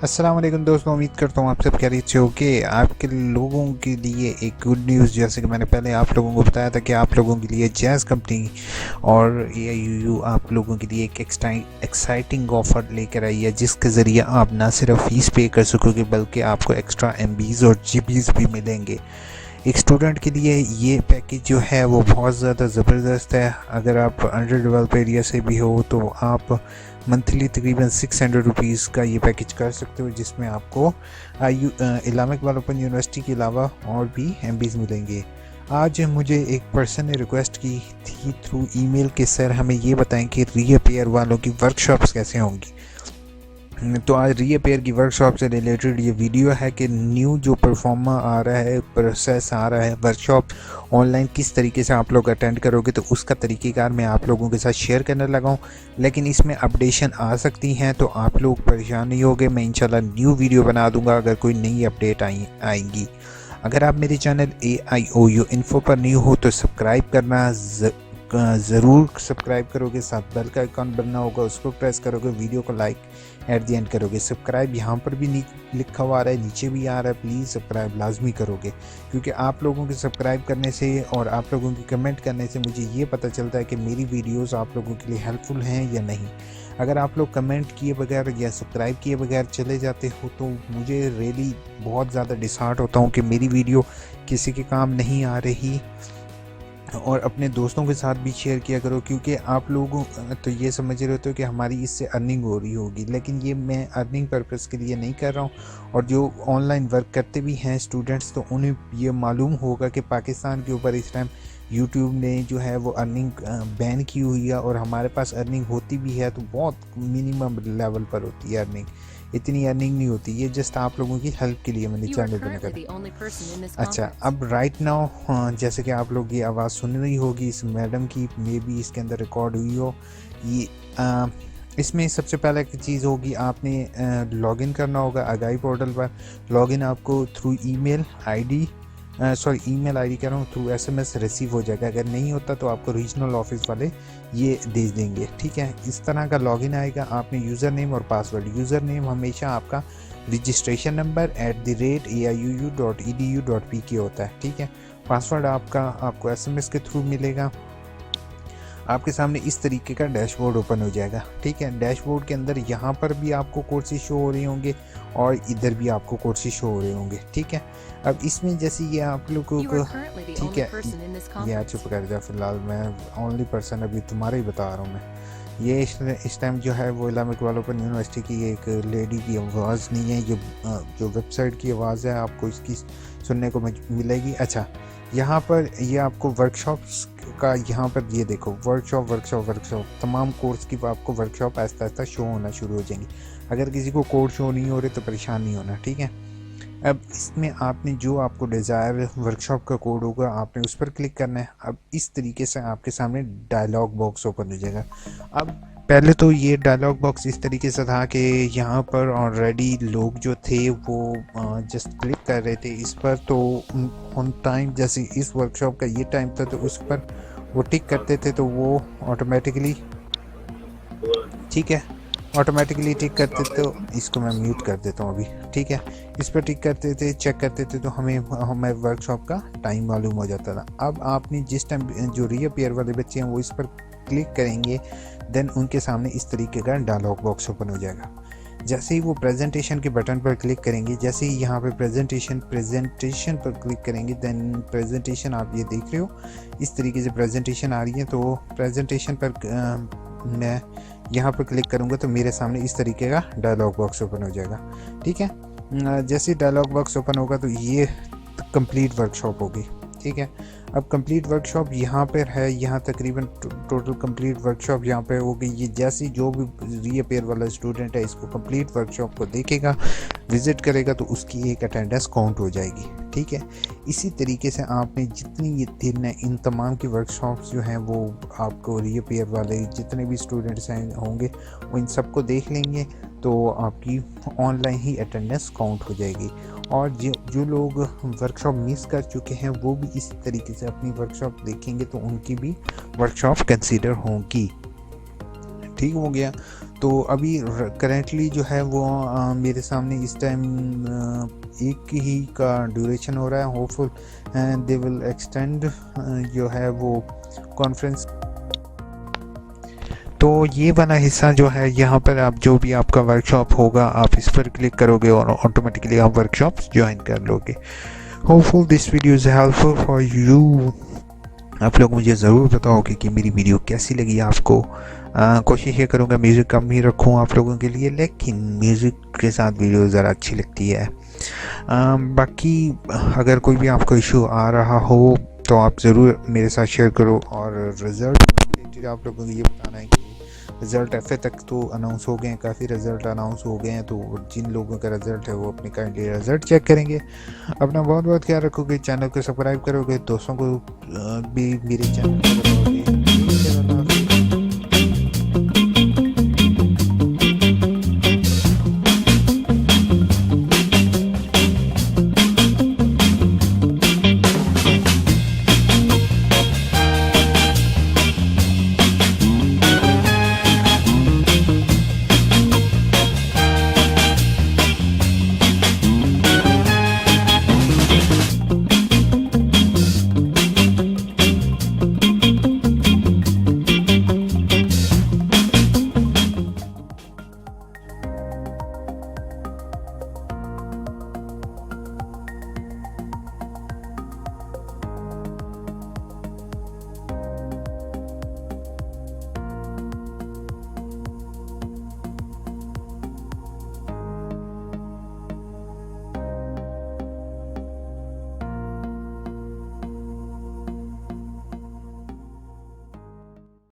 अस्सलाम वालेकुम दोस्तों, उम्मीद करता हूँ आप सब खैरियत से होंगे। आपके लोगों के लिए एक गुड न्यूज़, जैसे कि मैंने पहले आप लोगों को बताया था कि आप लोगों के लिए जैज़ कंपनी और एआईयूयू आप लोगों के लिए एक एक्साइटिंग ऑफ़र लेकर आई है, जिसके ज़रिए आप ना सिर्फ फ़ीस पे कर सकोगे बल्कि आपको एक्स्ट्रा एमबीज़ और जीबीज़ भी मिलेंगे। एक स्टूडेंट के लिए ये पैकेज जो है वो बहुत ज़्यादा ज़बरदस्त है। अगर आप अंडर डेवलप एरिया से भी हो तो आप मंथली तकरीबन 600 रुपीज़ का ये पैकेज कर सकते हो, जिसमें आपको इस्लामिक डेवलपमेंट यूनिवर्सिटी के अलावा और भी एमबीज़ मिलेंगे। आज मुझे एक पर्सन ने रिक्वेस्ट की थी थ्रू ईमेल के सर हमें ये बताएं कि रीअपेयर वालों की वर्कशॉप्स कैसे होंगी। तो आज रीअपेयर की वर्कशॉप से रिलेटेड ये वीडियो है कि न्यू जो परफॉर्मा आ रहा है, प्रोसेस आ रहा है, वर्कशॉप ऑनलाइन किस तरीके से आप लोग अटेंड करोगे, तो उसका तरीक़ेकार मैं आप लोगों के साथ शेयर करने लगा हूँ। लेकिन इसमें अपडेशन आ सकती हैं तो आप लोग परेशान नहीं होगे। मैं इंशाल्लाह न्यू वीडियो बना दूँगा अगर कोई नई अपडेट आएंगी। अगर आप मेरे चैनल AIOU इन्फो पर न्यू हो तो सब्सक्राइब करना ज़रूर सब्सक्राइब करोगे, साथ बेल का आइकॉन बनना होगा, उसको प्रेस करोगे, वीडियो को लाइक एट द एंड करोगे। सब्सक्राइब यहाँ पर भी लिखा हुआ आ रहा है, नीचे भी आ रहा है, प्लीज़ सब्सक्राइब लाजमी करोगे, क्योंकि आप लोगों के सब्सक्राइब करने से और आप लोगों की कमेंट करने से मुझे ये पता चलता है कि मेरी वीडियोस आप लोगों के लिए हेल्पफुल हैं या नहीं। अगर आप लोग कमेंट किए बगैर या सब्सक्राइब किए बगैर चले जाते हो तो मुझे रियली बहुत ज़्यादा डिसहार्ट होता हूँ कि मेरी वीडियो किसी के काम नहीं आ रही। और अपने दोस्तों के साथ भी शेयर किया करो, क्योंकि आप लोग तो ये समझ रहे होते हो कि हमारी इससे अर्निंग हो रही होगी, लेकिन ये मैं अर्निंग पर्पस के लिए नहीं कर रहा हूँ। और जो ऑनलाइन वर्क करते भी हैं स्टूडेंट्स, तो उन्हें ये मालूम होगा कि पाकिस्तान के ऊपर इस टाइम यूट्यूब ने जो है वो अर्निंग बैन की हुई है, और हमारे पास अर्निंग होती भी है तो बहुत मिनिमम लेवल पर होती है अर्निंग, इतनी अर्निंग नहीं होती। ये जस्ट आप लोगों की हेल्प के लिए मैंने चैनल बना कर। अच्छा, अब राइट नाउ जैसे कि आप लोग ये आवाज़ सुन रही होगी इस मैडम की, मे बी इसके अंदर रिकॉर्ड हुई हो ये। इसमें सबसे पहले की चीज़ होगी, आपने लॉगिन करना होगा आगाही पोर्टल पर। लॉगिन आपको through email ID email ID कह रहा हूँ, थ्रू SMS रिसीव हो जाएगा। अगर नहीं होता तो आपको रीजनल ऑफिस वाले ये दे देंगे, ठीक है। इस तरह का लॉगिन आएगा। आपने यूज़र नेम और पासवर्ड, यूज़र नेम हमेशा आपका रजिस्ट्रेशन नंबर @AIUU.edu.pk होता है, ठीक है। पासवर्ड आपको SMS के थ्रू मिलेगा। आपके सामने इस तरीके का डैशबोर्ड ओपन हो जाएगा, ठीक है। डैशबोर्ड के अंदर यहाँ पर भी आपको कोर्सेज शो हो रहे होंगे और इधर भी आपको कोर्सेज शो हो रहे होंगे, ठीक है। अब इसमें जैसे ये आप लोगों को, ठीक है, ये चुप कर जा, फिलहाल मैं ओनली पर्सन अभी तुम्हारा ही बता रहा हूँ मैं। ये इस टाइम जो है वो इस्लामिक डेवलपमेंट यूनिवर्सिटी की एक लेडी की आवाज़ नहीं है, जो वेबसाइट की आवाज़ है, आपको इसकी सुनने को मिलेगी। अच्छा, यहाँ पर ये आपको वर्कशॉप्स का, यहाँ पर ये देखो, वर्कशॉप तमाम कोर्स की आपको वर्कशॉप आहिस्ता आहिस्ता शो होना शुरू हो जाएंगी। अगर किसी को कोड शो नहीं हो रहे तो परेशान नहीं होना, ठीक है। अब इसमें आपने जो आपको डिज़ायर वर्कशॉप का कोड होगा आपने उस पर क्लिक करना है। अब इस तरीके से आपके सामने डायलॉग बॉक्स ओपन हो जाएगा। अब पहले तो ये डायलॉग बॉक्स इस तरीके से था कि यहाँ पर ऑलरेडी लोग जो थे वो जस्ट क्लिक कर रहे थे इस पर, तो ऑन टाइम जैसे इस वर्कशॉप का ये टाइम था तो उस पर वो टिक करते थे तो वो ऑटोमेटिकली, ठीक है, ऑटोमेटिकली टिक करते थे। तो इसको मैं म्यूट कर देता हूँ अभी, ठीक है। इस पर टिक करते थे, चेक करते थे, तो हमें वर्कशॉप का टाइम मालूम हो जाता था। अब आपने जिस टाइम जो रीअपेयर वाले बच्चे हैं वो इस पर क्लिक करेंगे, देन उनके सामने इस तरीके का डायलॉग बॉक्स ओपन हो जाएगा। जैसे ही वो प्रेजेंटेशन के बटन पर क्लिक करेंगे, जैसे ही यहाँ पे प्रेजेंटेशन पर क्लिक करेंगे, देन प्रेजेंटेशन आप ये देख रहे हो इस तरीके से प्रेजेंटेशन आ रही है। तो प्रेजेंटेशन पर मैं यहाँ पर क्लिक करूँगा तो मेरे सामने इस तरीके का डायलॉग बॉक्स ओपन हो जाएगा, ठीक है। जैसे डायलॉग बॉक्स ओपन होगा तो ये कंप्लीट वर्कशॉप होगी, ठीक है। अब कंप्लीट वर्कशॉप यहाँ पर है, यहाँ तकरीबन टोटल कंप्लीट वर्कशॉप यहाँ पे होगी। ये जैसे जो भी रीअपेयर वाला स्टूडेंट है इसको कंप्लीट वर्कशॉप को देखेगा, विज़िट करेगा, तो उसकी एक अटेंडेंस काउंट हो जाएगी, ठीक है। इसी तरीके से आपने जितनी ये दिन है इन तमाम की वर्कशॉप्स जो हैं वो आपको रीअपेयर वाले जितने भी स्टूडेंट्स हैं होंगे वो इन सबको देख लेंगे, तो आपकी ऑनलाइन ही अटेंडेंस काउंट हो जाएगी। और जो लोग वर्कशॉप मिस कर चुके हैं वो भी इसी तरीके से अपनी वर्कशॉप देखेंगे तो उनकी भी वर्कशॉप कंसीडर होंगी, ठीक हो गया। तो अभी करेंटली जो है वो मेरे सामने इस टाइम एक ही का ड्यूरेशन हो रहा है। होपफुल दे विल एक्सटेंड जो है वो कॉन्फ्रेंस। तो ये वाला हिस्सा जो है यहाँ पर आप जो भी आपका वर्कशॉप होगा आप इस पर क्लिक करोगे और ऑटोमेटिकली आप वर्कशॉप्स ज्वाइन कर लोगे। Hopeful this video is helpful for you. आप लोग मुझे ज़रूर बताओगे कि मेरी वीडियो कैसी लगी आपको। कोशिश ये करूँगा म्यूज़िक कम ही रखूँ आप लोगों के लिए, लेकिन म्यूज़िक के साथ वीडियो ज़रा अच्छी लगती है। बाकी अगर कोई भी आपको इशू आ रहा हो तो आप ज़रूर मेरे साथ शेयर करो। और रिज़ल्ट रिलेटेड आप लोगों को ये बताना है कि रिज़ल्ट एफ तक तो अनाउंस हो गए हैं, काफ़ी रिज़ल्ट अनाउंस हो गए हैं। तो जिन लोगों का रिज़ल्ट है वो अपने काइंडली रिज़ल्ट चेक करेंगे। अपना बहुत बहुत ख्याल रखोगे, चैनल को सब्सक्राइब करोगे, दोस्तों को भी मेरे चैनल को बताओगे।